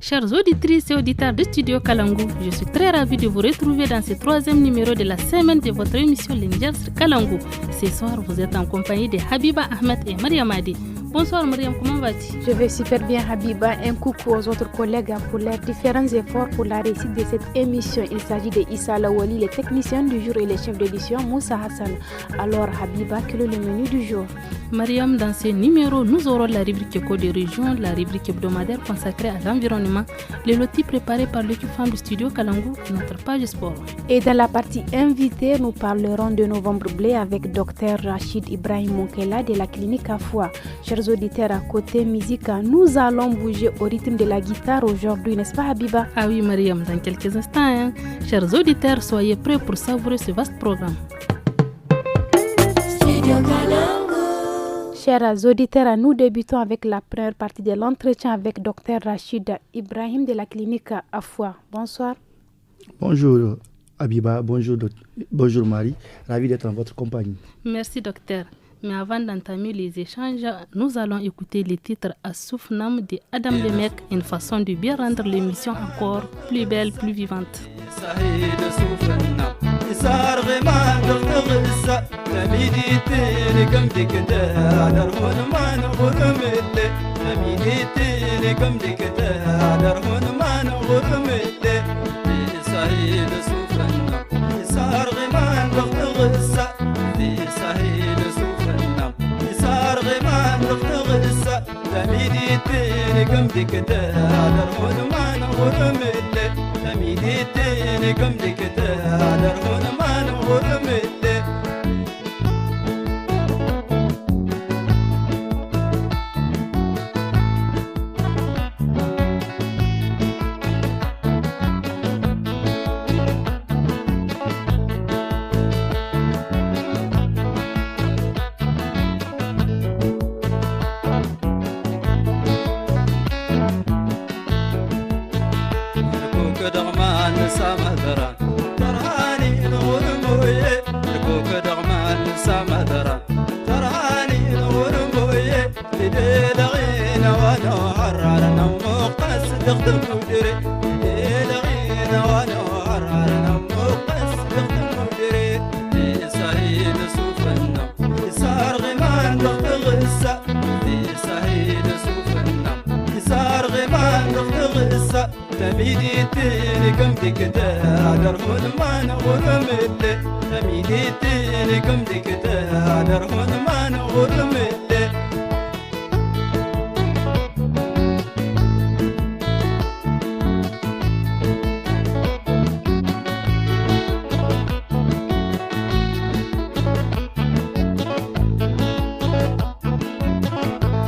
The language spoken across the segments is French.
Chers auditrices et auditeurs de Studio Kalangu, je suis très ravie de vous retrouver dans ce 3e numéro de la semaine de votre émission Le Niger sur Kalangu. Ce soir, vous êtes en compagnie de Habiba Ahmed et Mariam Adi. Bonsoir Mariam, comment vas-tu? Je vais super bien Habiba. Un coucou aux autres collègues pour leurs différents efforts pour la réussite de cette émission. Il s'agit de Issa Lawali, les techniciens du jour et les chefs d'édition Moussa Hassan. Alors Habiba, quel est le menu du jour? Mariam, dans ce numéro, nous aurons la rubrique Éco des régions, la rubrique hebdomadaire consacrée à l'environnement, les lotis préparés par l'équipe femme du studio Kalangu et notre page sport. Et dans la partie invitée, nous parlerons de Novembre Blé avec Dr Rachid Ibrahim Moukela de la clinique Afwa. Chers auditeurs, à côté musique, nous allons bouger au rythme de la guitare aujourd'hui, n'est-ce pas Habiba? Ah oui Mariam, dans quelques instants. Chers auditeurs, soyez prêts pour savourer ce vaste programme. Chers auditeurs, nous débutons avec la première partie de l'entretien avec Dr Rachid Ibrahim de la clinique Afwa. Bonsoir. Bonjour Habiba, bonjour Marie, ravi d'être en votre compagnie. Merci docteur. Mais avant d'entamer les échanges, nous allons écouter les titres Assouf Nam de Adam Lemek, une façon de bien rendre l'émission encore plus belle, plus vivante. تميديتيني كم ديكتا درهون ما نغور ملي تميديتيني كم ديكتا درهون ما نغور ملي تميديتيني كم ديكتا درهون ما نغور ملي تميديتيني كم ديكتا درهون ما نغور ملي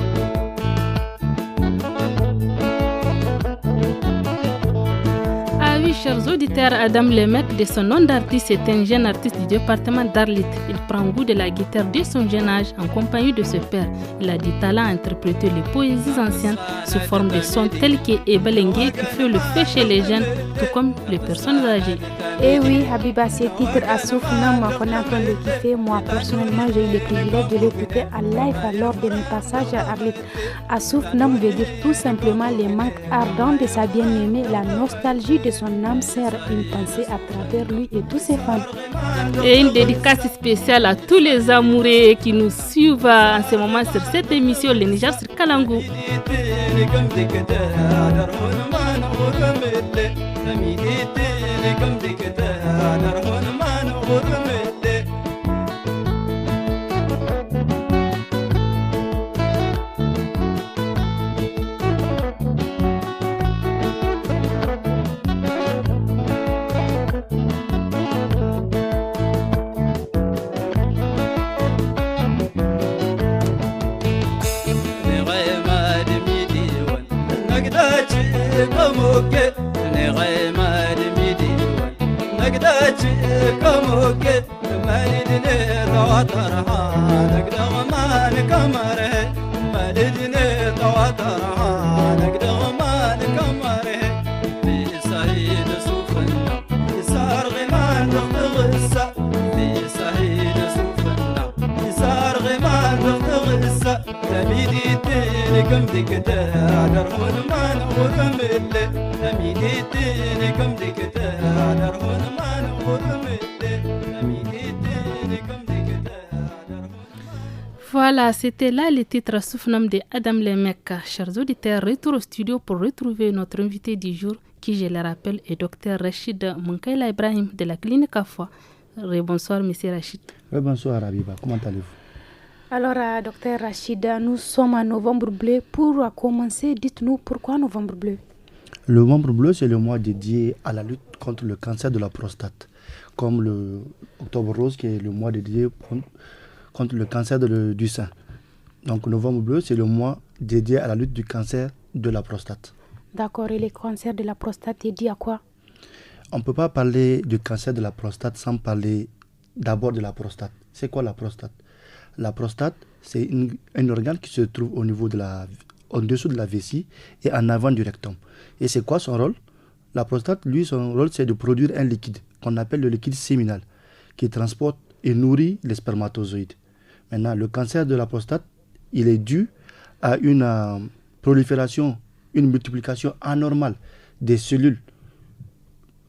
Chers auditeurs, Adam Lemek, de son nom d'artiste, est un jeune artiste du département d'Arlit. Il prend goût de la guitare dès son jeune âge en compagnie de ce père. Il a du talent à interpréter les poésies anciennes sous forme de sons tels que Ebelengue qui fait le fait chez les jeunes, tout comme les personnes âgées. Et oui, Habiba, ce titre Assouf Nam qu'on est en train de kiffer. Moi, personnellement, j'ai eu le privilège de l'écouter à live lors de mes passages à Arlit. Assouf Nam veut dire tout simplement les manques ardents de sa bien-aimée, la nostalgie de son âme sert une pensée à travers lui et tous ses fans. Et une dédicace spéciale à tous les amoureux qui nous suivent en ce moment sur cette émission Le Niger sur Kalangu. كموكي نغيما دميدي نقداتي كموكي مالدني تواترها نقدر ما نكمره مالدني تواترها نقدر ما نكمره في سعيد سوفنا يسار غمان نغتغسا في سعيد سوفنا يسار غمان نغتغسا تميدي تيني كم دكتا درهون ما نغمل أمين الدين كم دكتا درهون ما نغمل أمين الدين كم دكتا. Voilà, c'était là le titre Soufnam de Adam Lemek. Chers auditeurs, retour au studio pour retrouver notre invité du jour, qui, je le rappelle, est Dr Rachid Munkaila Ibrahim de la clinique Afwa. Bonsoir, monsieur Rachid. Bonsoir, Abiba. Comment allez-vous? Alors, Dr Rachid, nous sommes en novembre bleu. Pour commencer, dites-nous pourquoi novembre bleu? Le novembre bleu, c'est le mois dédié à la lutte contre le cancer de la prostate, comme le octobre rose, qui est le mois dédié contre le cancer du sein. Donc, novembre bleu, c'est le mois dédié à la lutte du cancer de la prostate. D'accord, et le cancer de la prostate est dit à quoi? On ne peut pas parler du cancer de la prostate sans parler d'abord de la prostate. C'est quoi la prostate? La prostate, c'est un organe qui se trouve en dessous de la vessie et en avant du rectum. Et c'est quoi son rôle? La prostate, lui, son rôle, c'est de produire un liquide qu'on appelle le liquide séminal, qui transporte et nourrit les spermatozoïdes. Maintenant, le cancer de la prostate, il est dû à une prolifération, une multiplication anormale des cellules,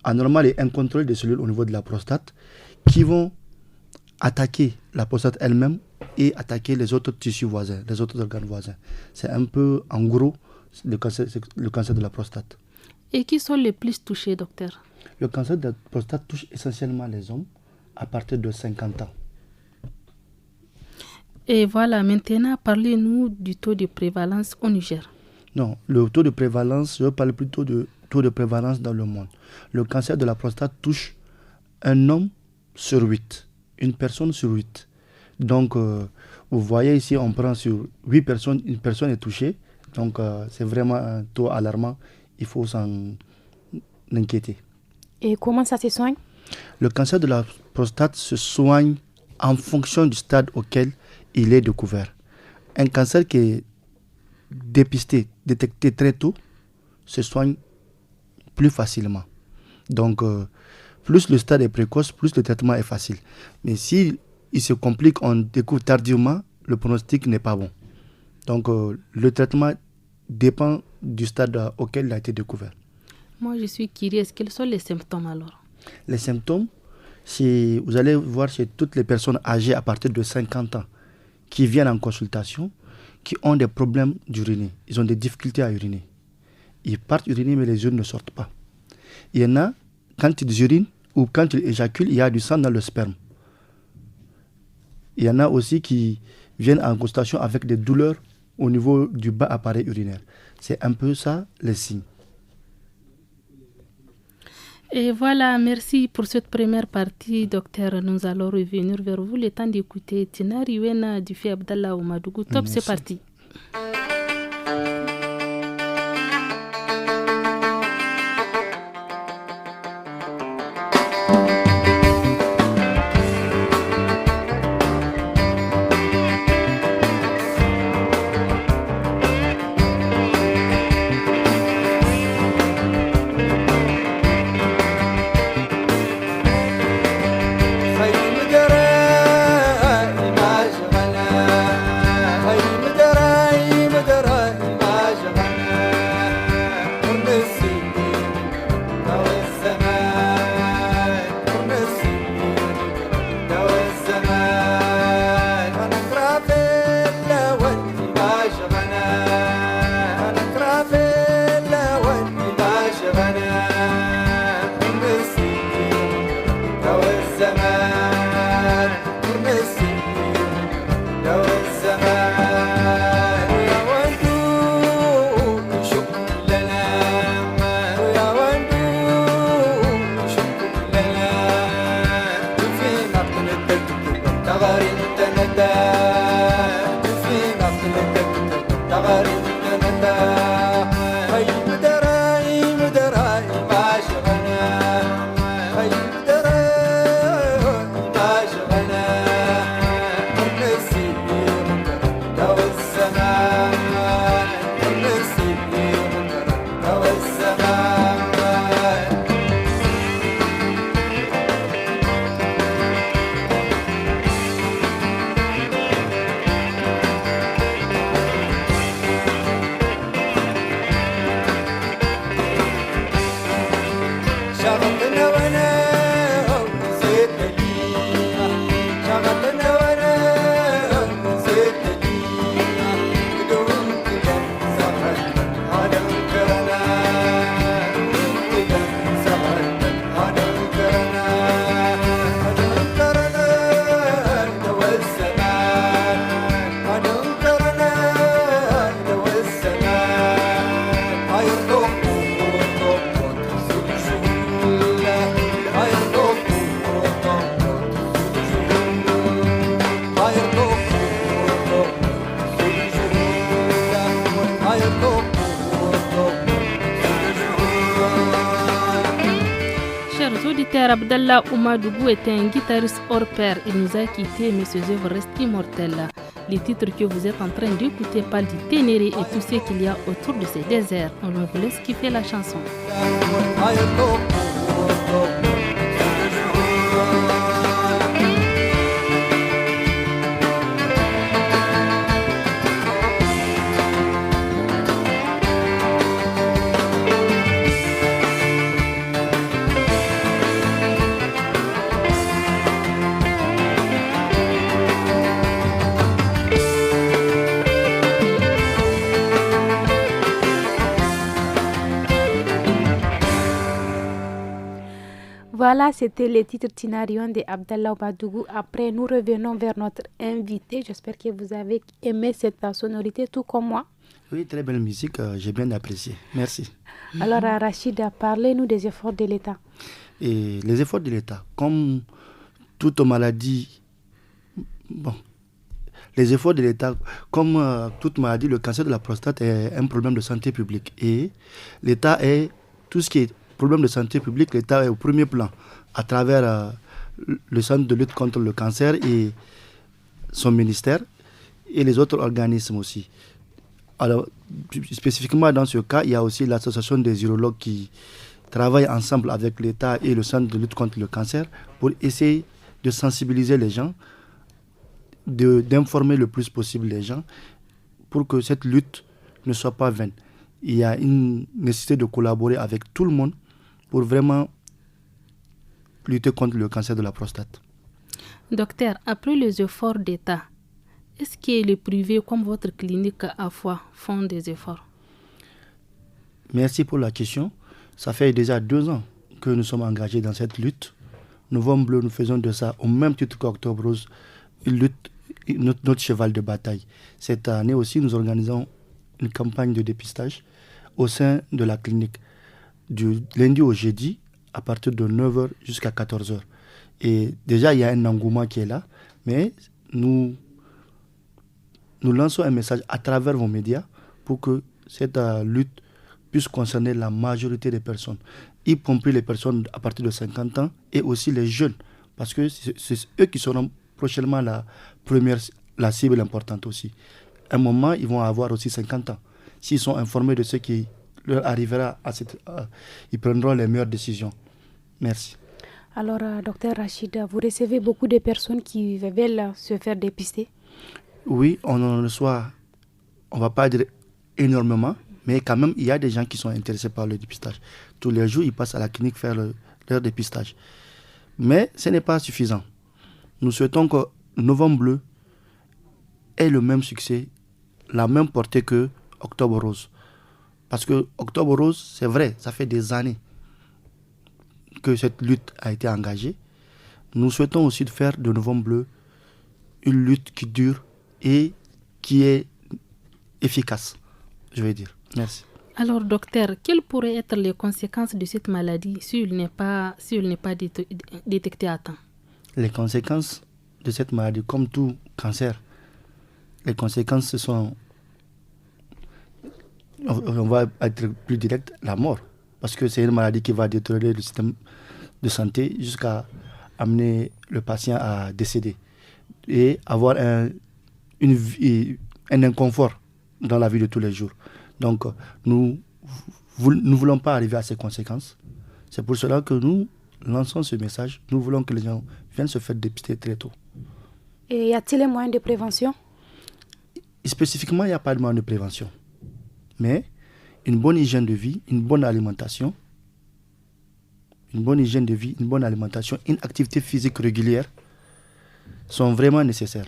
anormale et incontrôlée des cellules au niveau de la prostate, qui vont attaquer la prostate elle-même et attaquer les autres tissus voisins, les autres organes voisins. C'est un peu, en gros, le cancer de la prostate. Et qui sont les plus touchés, docteur? Le cancer de la prostate touche essentiellement les hommes à partir de 50 ans. Et voilà, maintenant, parlez-nous du taux de prévalence au Niger. Non, le taux de prévalence, je parle plutôt de taux de prévalence dans le monde. Le cancer de la prostate touche un homme sur 8, une personne sur 8. Donc, vous voyez ici, on prend sur 8 personnes, une personne est touchée. Donc, c'est vraiment un taux alarmant. Il faut s'en inquiéter. Et comment ça se soigne? Le cancer de la prostate se soigne en fonction du stade auquel il est découvert. Un cancer qui est dépisté, détecté très tôt, se soigne plus facilement. Donc, plus le stade est précoce, plus le traitement est facile. Mais si il se complique, on découvre tardivement, le pronostic n'est pas bon. Donc, le traitement dépend du stade auquel il a été découvert. Moi, je suis curieuse. Quels sont les symptômes alors? Les symptômes, vous allez voir chez toutes les personnes âgées à partir de 50 ans qui viennent en consultation, qui ont des problèmes d'uriner. Ils ont des difficultés à uriner. Ils partent uriner, mais les urines ne sortent pas. Il y en a, quand ils urinent ou quand ils éjaculent, il y a du sang dans le sperme. Il y en a aussi qui viennent en consultation avec des douleurs au niveau du bas appareil urinaire. C'est un peu ça, les signes. Et voilà, merci pour cette première partie, docteur. Nous allons revenir vers vous. Le temps d'écouter Tina Riwena du Fi Abdallah Oumadougou. Top, c'est parti. Docteur Abdallah Oumadougou était un guitariste hors pair. Il nous a quittés, mais ses œuvres restent immortelles. Les titres que vous êtes en train d'écouter parlent du Ténéré et tout ce qu'il y a autour de ces déserts. On vous laisse kiffer la chanson. Voilà, c'était le titre Tinarion de Abdallah Oumadougou. Après, nous revenons vers notre invité. J'espère que vous avez aimé cette sonorité, tout comme moi. Oui, très belle musique, j'ai bien apprécié. Merci. Alors, Rachida, parlez-nous des efforts de l'État. Et les efforts de l'État, comme toute maladie, les efforts de l'État, comme toute maladie, le cancer de la prostate est un problème de santé publique. Et l'État est, tout ce qui est problème de santé publique, l'État est au premier plan à travers le Centre de lutte contre le cancer et son ministère et les autres organismes aussi. Alors, spécifiquement dans ce cas, il y a aussi l'association des urologues qui travaillent ensemble avec l'État et le Centre de lutte contre le cancer pour essayer de sensibiliser les gens, d'informer le plus possible les gens pour que cette lutte ne soit pas vaine. Il y a une nécessité de collaborer avec tout le monde pour vraiment lutter contre le cancer de la prostate. Docteur, après les efforts d'État, est-ce que les privés comme votre clinique à foi font des efforts? Merci pour la question. Ça fait déjà 2 ans que nous sommes engagés dans cette lutte. Novembre Bleu, nous faisons de ça au même titre qu'Octobre Rose, une lutte, notre cheval de bataille. Cette année aussi, nous organisons une campagne de dépistage au sein de la clinique, du lundi au jeudi, à partir de 9h jusqu'à 14h. Et déjà, il y a un engouement qui est là, mais nous lançons un message à travers vos médias pour que cette lutte puisse concerner la majorité des personnes, y compris les personnes à partir de 50 ans et aussi les jeunes, parce que c'est eux qui seront prochainement la cible importante aussi. À un moment, ils vont avoir aussi 50 ans. S'ils sont informés de ce qui leur arrivera, ils prendront les meilleures décisions. Merci. Alors, docteur Rachida, vous recevez beaucoup de personnes qui veulent se faire dépister? Oui, on en reçoit, on ne va pas dire énormément, mais quand même, il y a des gens qui sont intéressés par le dépistage. Tous les jours, ils passent à la clinique faire leur dépistage. Mais ce n'est pas suffisant. Nous souhaitons que Novembre Bleu ait le même succès, la même portée que Octobre Rose. Parce que Octobre Rose, c'est vrai, ça fait des années que cette lutte a été engagée. Nous souhaitons aussi faire de Novembre Bleu une lutte qui dure et qui est efficace, je vais dire. Merci. Alors, docteur, quelles pourraient être les conséquences de cette maladie si elle n'est pas détectée à temps? Les conséquences de cette maladie, comme tout cancer, les conséquences, ce sont, on va être plus direct, la mort. Parce que c'est une maladie qui va détériorer le système de santé jusqu'à amener le patient à décéder et avoir un inconfort dans la vie de tous les jours. Donc, nous ne voulons pas arriver à ces conséquences. C'est pour cela que nous lançons ce message. Nous voulons que les gens viennent se faire dépister très tôt. Et y a-t-il des moyens de prévention? Spécifiquement, il n'y a pas de moyens de prévention. Mais une bonne hygiène de vie, une bonne alimentation, une activité physique régulière sont vraiment nécessaires.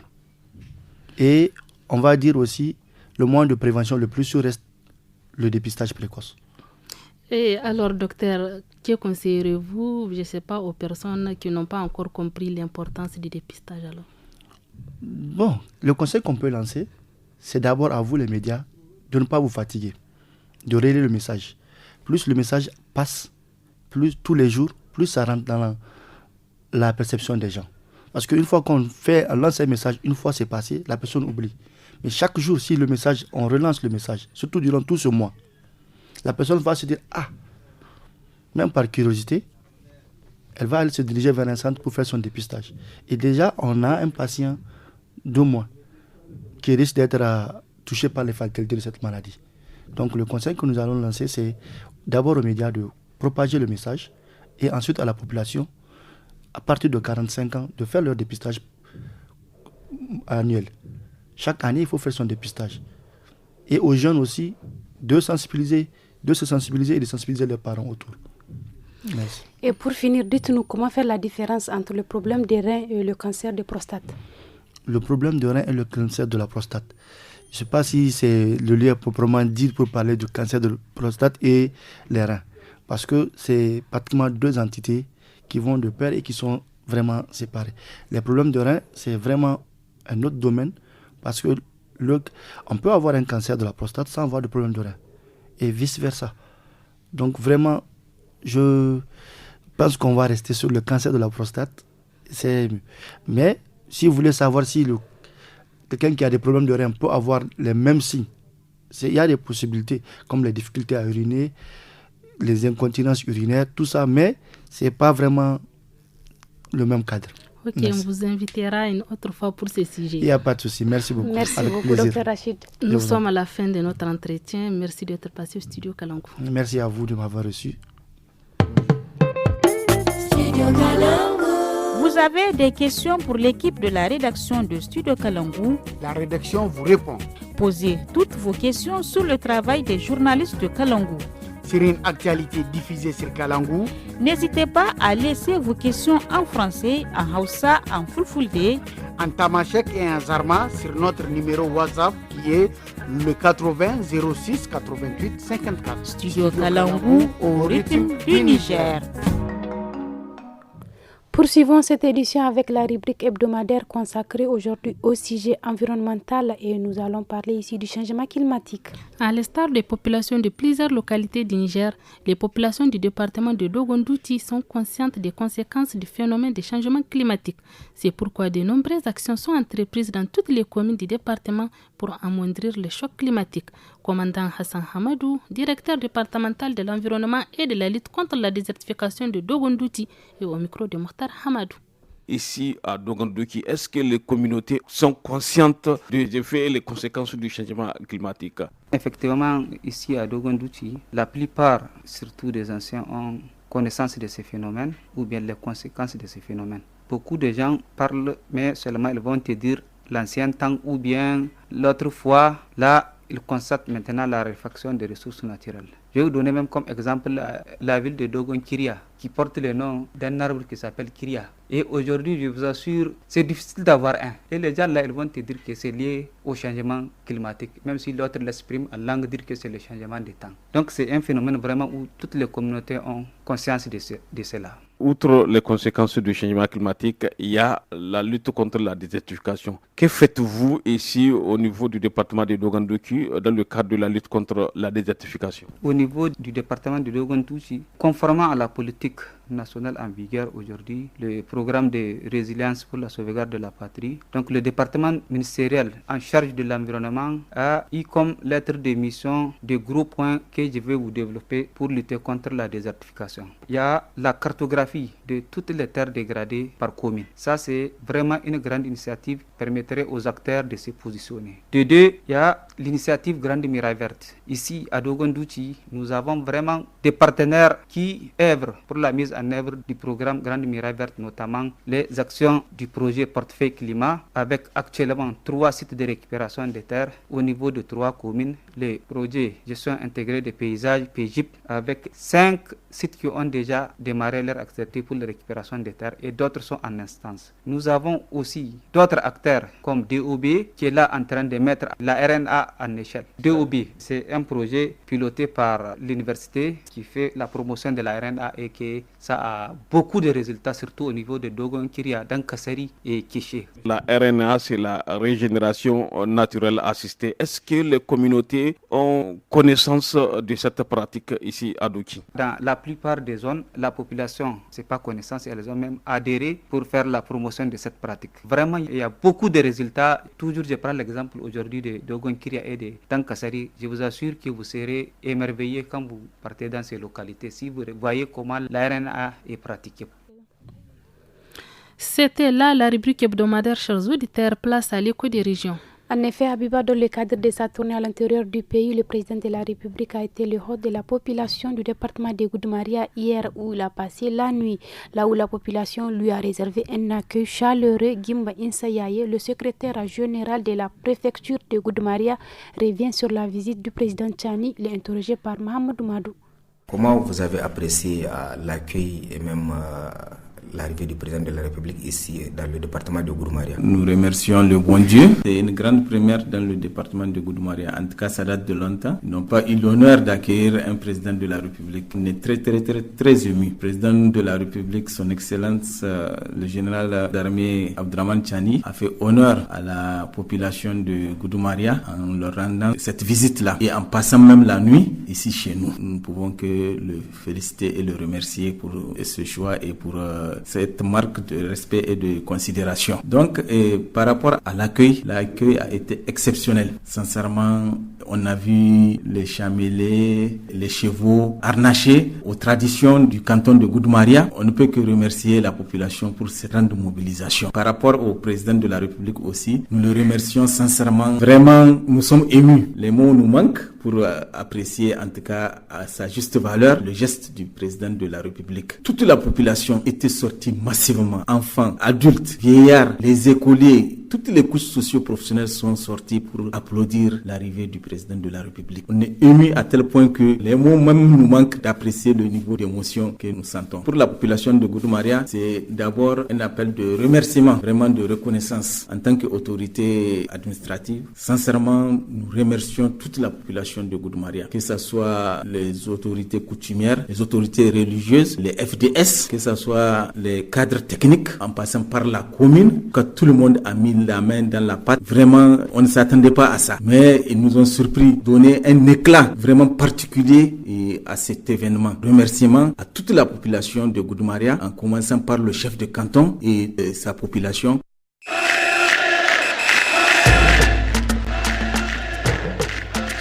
Et on va dire aussi, le moyen de prévention le plus sûr reste le dépistage précoce. Et alors, docteur, que conseillerez-vous, je ne sais pas, aux personnes qui n'ont pas encore compris l'importance du dépistage alors? Bon, le conseil qu'on peut lancer, c'est d'abord à vous les médias de ne pas vous fatiguer, de relayer le message. Plus le message passe, plus tous les jours, plus ça rentre dans la perception des gens. Parce qu'une fois qu'on lance un message, une fois c'est passé, la personne oublie. Mais chaque jour, si on relance le message, surtout durant tout ce mois, la personne va se dire, même par curiosité, elle va aller se diriger vers un centre pour faire son dépistage. Et déjà, on a un patient 2 mois qui risque d'être touché par les fatalités de cette maladie. Donc le conseil que nous allons lancer, c'est d'abord aux médias de propager le message et ensuite à la population, à partir de 45 ans, de faire leur dépistage annuel. Chaque année, il faut faire son dépistage. Et aux jeunes aussi, de se sensibiliser et de sensibiliser leurs parents autour. Merci. Et pour finir, dites-nous comment faire la différence entre le problème des reins et le cancer de prostate. Le problème des reins et le cancer de la prostate. Je ne sais pas si c'est le lieu proprement dit pour parler du cancer de la prostate et les reins. Parce que c'est pratiquement 2 entités qui vont de pair et qui sont vraiment séparées. Les problèmes de reins, c'est vraiment un autre domaine parce que on peut avoir un cancer de la prostate sans avoir de problème de reins. Et vice-versa. Donc vraiment, je pense qu'on va rester sur le cancer de la prostate. Mais si vous voulez savoir si quelqu'un qui a des problèmes de reins peut avoir les mêmes signes, il y a des possibilités, comme les difficultés à uriner, les incontinences urinaires, tout ça, mais ce n'est pas vraiment le même cadre. Ok, Merci. on vous invitera une autre fois pour ce sujet. Il n'y a pas de souci. Merci beaucoup. Merci Avec beaucoup, plaisir. Dr Rachid. Nous sommes à la fin de notre entretien. Merci d'être passé au studio Kalangu. Merci à vous de m'avoir reçu. Vous avez des questions pour l'équipe de la rédaction de Studio Kalangu? La rédaction vous répond. Posez toutes vos questions sur le travail des journalistes de Kalangu. Sur une actualité diffusée sur Kalangu, N'hésitez pas à laisser vos questions en français, en Hausa, en Fulfulde, en Tamashek et en Zarma sur notre numéro WhatsApp qui est le 80 06 88 54. Studio Kalangu au rythme du Niger. Poursuivons cette édition avec la rubrique hebdomadaire consacrée aujourd'hui au sujet environnemental et nous allons parler ici du changement climatique. À l'instar des populations de plusieurs localités du Niger, les populations du département de Dogondouti sont conscientes des conséquences du phénomène de changement climatique. C'est pourquoi de nombreuses actions sont entreprises dans toutes les communes du département pour amoindrir le choc climatique. Commandant Hassan Hamadou, directeur départemental de l'environnement et de la lutte contre la désertification de Dogondouti, et au micro de Mokhtar Hamadou. Ici à Dogondouki, est-ce que les communautés sont conscientes des effets et les conséquences du changement climatique? Effectivement, ici à Dogondouti, la plupart, surtout des anciens, ont connaissance de ces phénomènes ou bien les conséquences de ces phénomènes. Beaucoup de gens parlent, mais seulement ils vont te dire l'ancien temps ou bien l'autre fois. Là, ils constatent maintenant la raréfaction des ressources naturelles. Je vais vous donner même comme exemple la ville de Dogon Kiria, qui porte le nom d'un arbre qui s'appelle Kiria. Et aujourd'hui, je vous assure, c'est difficile d'avoir un. Et les gens là, ils vont te dire que c'est lié au changement climatique, même si l'autre l'exprime en langue, dire que c'est le changement des temps. Donc c'est un phénomène vraiment où toutes les communautés ont conscience de cela. Outre les conséquences du changement climatique, il y a la lutte contre la désertification. Que faites-vous ici au niveau du département de Dogondouki dans le cadre de la lutte contre la désertification? Au niveau du département de Dogondouki, conformément à la politique nationale en vigueur aujourd'hui, le programme de résilience pour la sauvegarde de la patrie, donc le département ministériel en charge de l'environnement a eu comme lettre de mission de gros points que je vais vous développer pour lutter contre la désertification. Il y a la cartographie de toutes les terres dégradées par commune. Ça, c'est vraiment une grande initiative qui permettrait aux acteurs de se positionner. De deux, il y a l'initiative Grande Muraille Verte. Ici, à Dogondouti, nous avons vraiment des partenaires qui œuvrent pour la mise en œuvre du programme Grande Muraille Verte, notamment les actions du projet Portefeuille Climat, avec actuellement 3 sites de récupération des terres au niveau de 3 communes. Les projets Gestion intégrée des paysages, PGIP, avec 5 sites qui ont déjà démarré leur activité pour la récupération des terres et d'autres sont en instance. Nous avons aussi d'autres acteurs comme DOB qui est là en train de mettre la RNA en échelle. DOB, c'est un projet piloté par l'université qui fait la promotion de la RNA et que ça a beaucoup de résultats, surtout au niveau de Dogon Kiria, Dankasari et Kiché. La RNA, c'est la régénération naturelle assistée. Est-ce que les communautés ont connaissance de cette pratique ici à Douki? Dans la plupart des zones, la population n'a pas connaissance et elles ont même adhéré pour faire la promotion de cette pratique. Vraiment, il y a beaucoup de résultats. Toujours, je prends l'exemple aujourd'hui de Dogon Kiria et de Dankasari. Je vous assure que vous serez émerveillés quand vous partez dans ces localités si vous voyez comment la RNA est pratiquée. C'était là la rubrique hebdomadaire, chers auditeurs, place à l'écho des régions. En effet, Habiba, dans le cadre de sa tournée à l'intérieur du pays, le président de la République a été le hôte de la population du département de Goudmaria hier où il a passé la nuit, là où la population lui a réservé un accueil chaleureux. Gimba Insayaye, le secrétaire général de la préfecture de Goudmaria, revient sur la visite du président Tchani. Il est interrogé par Mohamed Madou. Comment vous avez apprécié l'accueil et même l'arrivée du président de la République ici dans le département de Goudmaria? Nous remercions le bon Dieu. C'est une grande première dans le département de Goudmaria. En tout cas, ça date de longtemps. Ils n'ont pas eu l'honneur d'accueillir un président de la République. On est très ému. Président de la République, son Excellence, le général d'armée Abdraman Tchani, a fait honneur à la population de Goudmaria en leur rendant cette visite-là et en passant même la nuit ici chez nous. Nous ne pouvons que le féliciter et le remercier pour ce choix et pour cette marque de respect et de considération. Donc, par rapport à l'accueil a été exceptionnel. Sincèrement, on a vu les chamélés, les chevaux harnachés aux traditions du canton de Goudmaria. On ne peut que remercier la population pour cette grande mobilisation. Par rapport au président de la République aussi, nous le remercions sincèrement. Vraiment, nous sommes émus. Les mots nous manquent pour apprécier en tout cas à sa juste valeur le geste du président de la République. Toute la population était sortie massivement. Enfants, adultes, vieillards, les écoliers, toutes les couches socio-professionnelles sont sorties pour applaudir l'arrivée du président de la République. On est ému à tel point que les mots même nous manquent d'apprécier le niveau d'émotion que nous sentons. Pour la population de Goudmaria, c'est d'abord un appel de remerciement, vraiment de reconnaissance en tant qu'autorité administrative. Sincèrement, nous remercions toute la population de Goudmaria, que ce soit les autorités coutumières, les autorités religieuses, les FDS, que ce soit les cadres techniques, en passant par la commune, que tout le monde a mis la main dans la pâte. Vraiment, on ne s'attendait pas à ça. Mais ils nous ont surpris, donné un éclat vraiment particulier à cet événement. Remerciements à toute la population de Goudmaria, en commençant par le chef de canton et sa population.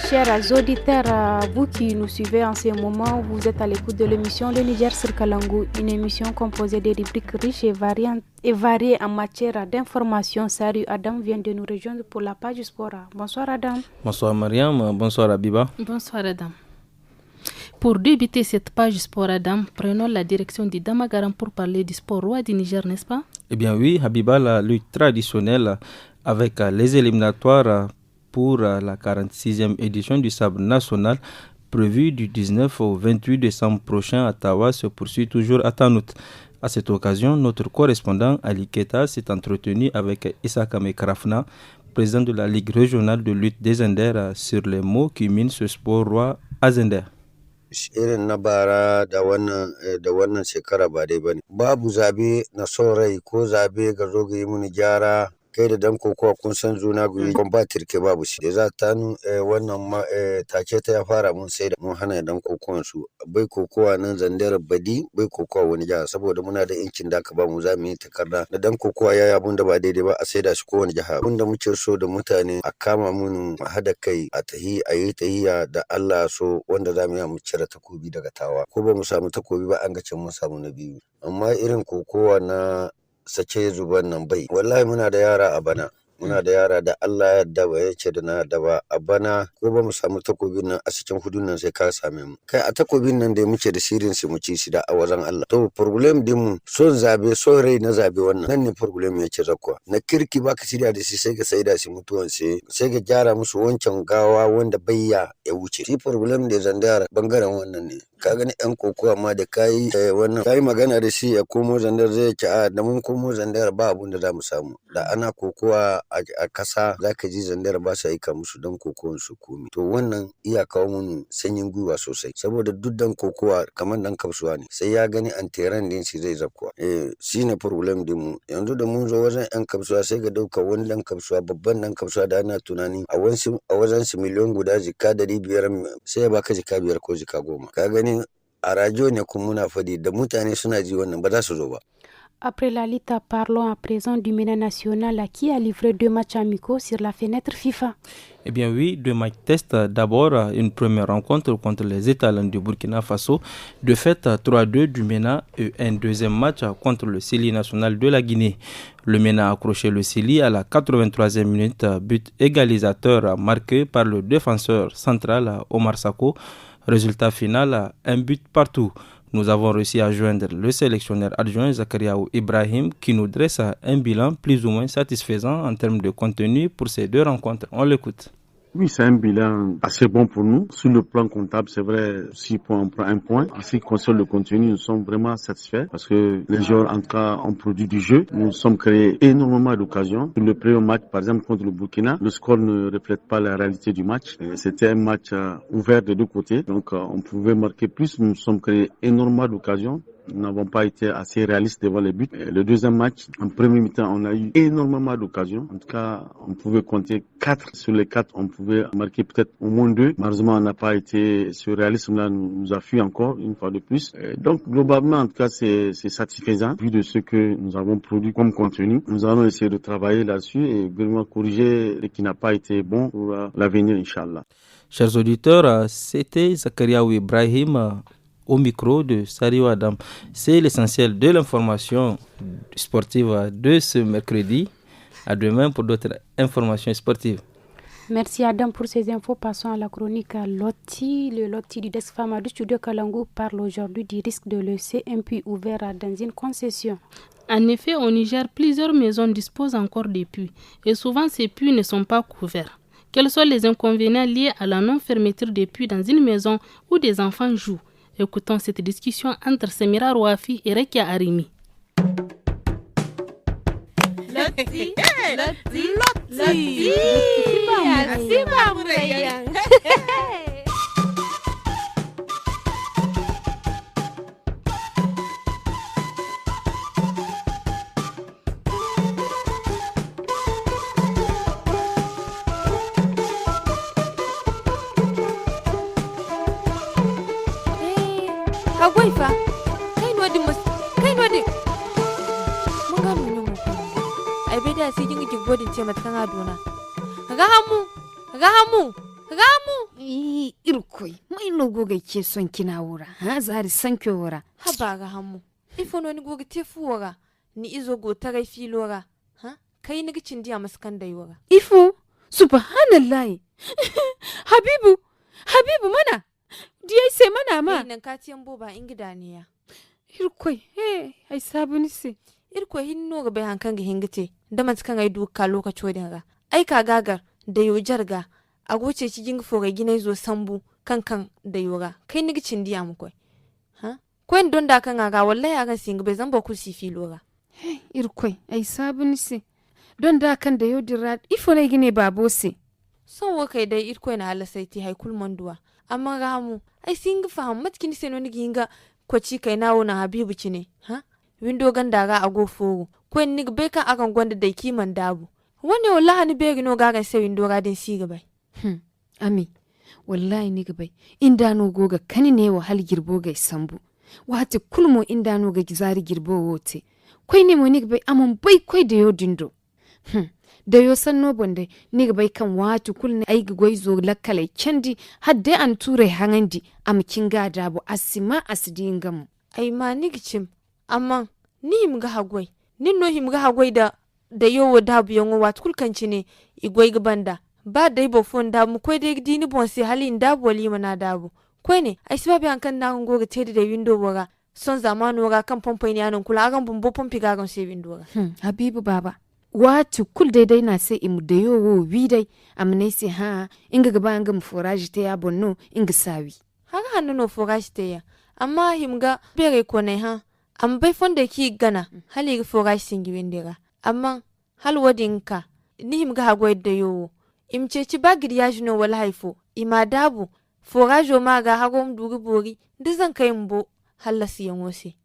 Chers auditeurs, vous qui nous suivez en ce moment, vous êtes à l'écoute de l'émission Le Niger sur Kalangu, une émission composée de rubriques riches et variées en matière d'information. Salut Adam vient de nous rejoindre pour la page sport. Bonsoir Adam. Bonsoir Mariam, bonsoir Abiba. Bonsoir Adam. Pour débuter cette page sport Adam, prenons la direction du Damagaram pour parler du sport roi du Niger, n'est-ce pas? Eh bien oui, Habiba, la lutte traditionnelle avec les éliminatoires pour la 46e édition du sabre national prévue du 19 au 28 décembre prochain à Tawa se poursuit toujours à Tanout. À cette occasion, notre correspondant Ali Keta s'est entretenu avec Issa Kame Krafna, président de la Ligue régionale de lutte des Zender, sur les mots qui minent ce sport roi à Zender. Irin na bara da wannan shekara ba dai bane. Babu zabe na son rai ko zabe ga zo ga yi muni gyara kai da dan kokowa kun san juna guri combatir ke babu shi da za ta wannan take ta ya fara mun sai da mun hana dan kokowan su bai kokowa nan Zandar badi bai kokowa wani jiha saboda muna da incin da aka ba mu za mu yi takarda da dan kokowa yayi abun da ba daidai ba a sai da shi ko wani jiha abun da muke so da mutane a kama mun hada kai a yi tahiya da Allah so wanda za mu yi mu cire takobi daga Tawa ko ba mu samu takobi ba an ga cin mun samu na biyu amma irin kokowa na sace zuban nan bai wallahi muna da yara a bana muna da yara da Allah ya yarda ba yace da na yarda ba a bana ko ba mu samu takobin nan a cikin hudun nan sai ka same mu kai a takobin nan da muke da shirin su mu ci shi da a wajen Allah to problem din mu son zabe son rai na zabe wannan nan ne problem yake zakwa na kirki baka shirya da shi sai ka saida shi mutuwan sai ka gyara musu wancan gawa wanda bayya ya wuce shi problem da Zandar bangaren wannan ne ka gani yan kokowa ma da kai wannan kai magana da shi ya komo Zandar zai ce a da mun komo Zandar ba abun da zamu samu da ana kokowa a kasa zaka ji Zandar ba sa aika musu dan kokowan su komi to wannan iya kawo mun sanyin gwiwa sosai saboda duk dan kokowa kamar dan kasuwa ne sai ya gani an teran din shi zai zakwa shine problem din mu yanzu da mun zo wajen yan kasuwa sai ga dauka wani dan kasuwa babban dan kasuwa da ana tunani a wajen su miliyon guda jika 500 sai ya baka jika 5 ko jika 10 ka gani a rajo ne kuma muna fadi da mutane suna ji wannan ba za su zo ba. Après la lutte, parlons à présent du MENA national qui a livré 2 matchs amicaux sur la fenêtre FIFA. Eh bien oui, 2 matchs test. D'abord, une première rencontre contre les Étalons du Burkina Faso, de fait 3-2 du MENA et un deuxième match contre le Sili national de la Guinée. Le MENA a accroché le Sili à la 83e minute, but égalisateur marqué par le défenseur central Omar Sako. Résultat final, un but partout. Nous avons réussi à joindre le sélectionneur adjoint Zakariaou Ibrahim qui nous dresse un bilan plus ou moins satisfaisant en termes de contenu pour ces 2 rencontres. On l'écoute. Oui, c'est un bilan assez bon pour nous. Sur le plan comptable, c'est vrai, 6 points, on prend 1 point. En ce qui concerne le contenu, nous sommes vraiment satisfaits parce que les joueurs, en tout cas, ont produit du jeu. Nous sommes créés énormément d'occasions. Sur le premier match, par exemple, contre le Burkina, le score ne reflète pas la réalité du match. C'était un match ouvert des 2 côtés. Donc, on pouvait marquer plus. Nous sommes créés énormément d'occasions. Nous n'avons pas été assez réalistes devant les buts. Le deuxième match, en premier mi-temps, on a eu énormément d'occasions. En tout cas, on pouvait compter 4. Sur les 4, on pouvait marquer peut-être au moins 2. Malheureusement, on n'a pas été, ce réalisme-là nous a fui encore une fois de plus. Donc, globalement, en tout cas, c'est satisfaisant. Vu de ce que nous avons produit comme contenu, nous allons essayer de travailler là-dessus et vraiment corriger ce qui n'a pas été bon pour l'avenir, Inch'Allah. Chers auditeurs, c'était Zakariaou Ibrahim au micro de Sario Adam. C'est l'essentiel de l'information sportive de ce mercredi. À demain pour d'autres informations sportives. Merci Adam pour ces infos. Passons à la chronique Loti. Le Loti du Desk Fama du Studio Kalangu parle aujourd'hui du risque de laisser un puits ouvert dans une concession. En effet, au Niger, plusieurs maisons disposent encore des puits et souvent ces puits ne sont pas couverts. Quels sont les inconvénients liés à la non-fermeture des puits dans une maison où des enfants jouent? Écoutons cette discussion entre Semira Rouafi et Rekia Arimi. Loti, Loti, Loti, Kagwai fa, kai nodi. Mun ga mun mu. Ai bai da sai jingi jigbodin ce mata kan adona. Ga hamu. Irkoi, mai no goga ke son kina wura. Ha zari san ke wura. Ha ba ga hamu. Ifo no ni goga te fuwara. Ni izo go ta gai filora. Ha? Kai ni gicin diya maskan da yora. Ifo, subhanallahi. Habibu mana. Diya sai mana ma. Nan ka tiyan boba in gida ne ya. Irkoi, ai sabuni se. Irkoi hinno ga bai hankan ga hingite. Da man kan ai duka lokaci da ga. Ai ka gagar da yo jarga. A goce ci jinga foga gina zo sambu kankan da yoga. Kai ni gicin diya mu koi. Ha? Koi don da kan ga wallahi aga singa bai zamba ku si filora. Irkoi, ai sabuni se. Don da kan da yo dira ifo na gine babo se. Son wa kai dai irkoi na halasai ti haikul manduwa. Amma ga mu ai singa faham matkin se no ni ginga kwaci kai nawo na Habibu cine. Ha? Windo ganda ga ago fogo. Koi ni bai kan akan gwanda da kiman dabu. Wani wallahi ni bai gino gagan sai windo ga din siga bai. Ami, wallahi ni gabai, inda no goga kani ne wa hal girbo ga sambu. Wata kulmo inda no ga gizari girbo wote. Kwai ne mo ni gabai amon bai kwai da yo dindo. Da yo san no bonde ni gabai kan watu kulne ai goi zo lakkale kendi hadde an ture hangandi am kinga dabo asima asidin gamu. Ai ma ni gicim, amma ni himga hagwai. Nin no himga hagwai da yo dabu yongo watu kulkanci ne igwai gabanda. Ba dai bo fon da mu koi dai dini bon se halin da boli mana dabu koi ne ai sababi an kan na goga tede da window wora son zamanu wora kan pompo ne anan kula agan bumbo pompi gagan se window wora Habibu baba watu kul dai na sai imu da yo wo wi dai amne se ha inga gaba an ga mu forage te ya bonno inga sawi haka hannu no forage te ya amma himga bere ko ne ha am bai fon da ki gana hali ga forage singi windira amma hal wadinka ni himga hagwai da yo imceci bagir ya jino wala haifo ima dabu forajo ma ga hagom dugi bori dizan kai mbo halasi yan wose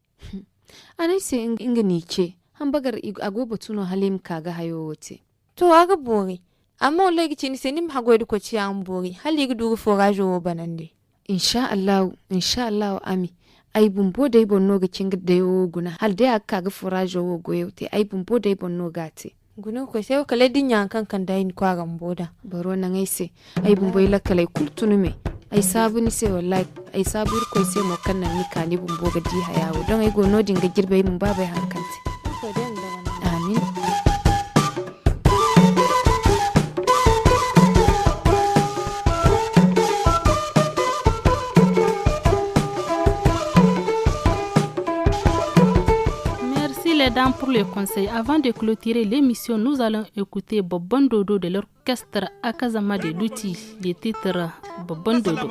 anai se inga ni ce han bagar agoba tuno halim kaga hayo wote to aga bori amma wallahi gici ni se nim hagoy ko ci an bori hali ga dugi forajo wo banande insha Allah ami ai bumbo dai bonno ga kinga da yo guna hal dai aka ga furajo wo goyo te ai bumbo dai bonno gate guna ko sai kala dinya kan dai ni kwa gamboda baro nan ai se ai bumbo ila kala kultunu me ai sabu ni se wallahi ai sabu ko sai mo kan nan ni ka ni bumbo ga di hayawo don ai gono dinga girbe mun ba bai hankante ko dan da amin. Pour le conseil. Avant de clôturer l'émission, nous allons écouter Bobon Dodo de l'orchestre Akazama de Luti, le titre Bobon Dodo.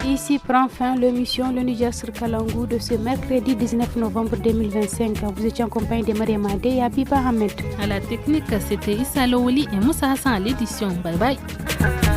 Ici prend fin l'émission Le Niger sur Kalangou de ce mercredi 19 novembre 2025. Vous étiez en compagnie de Mariam Adé et Abiba Ahmed. À la technique, c'était Issa Lowli et Moussa Hassan à l'édition. Bye bye.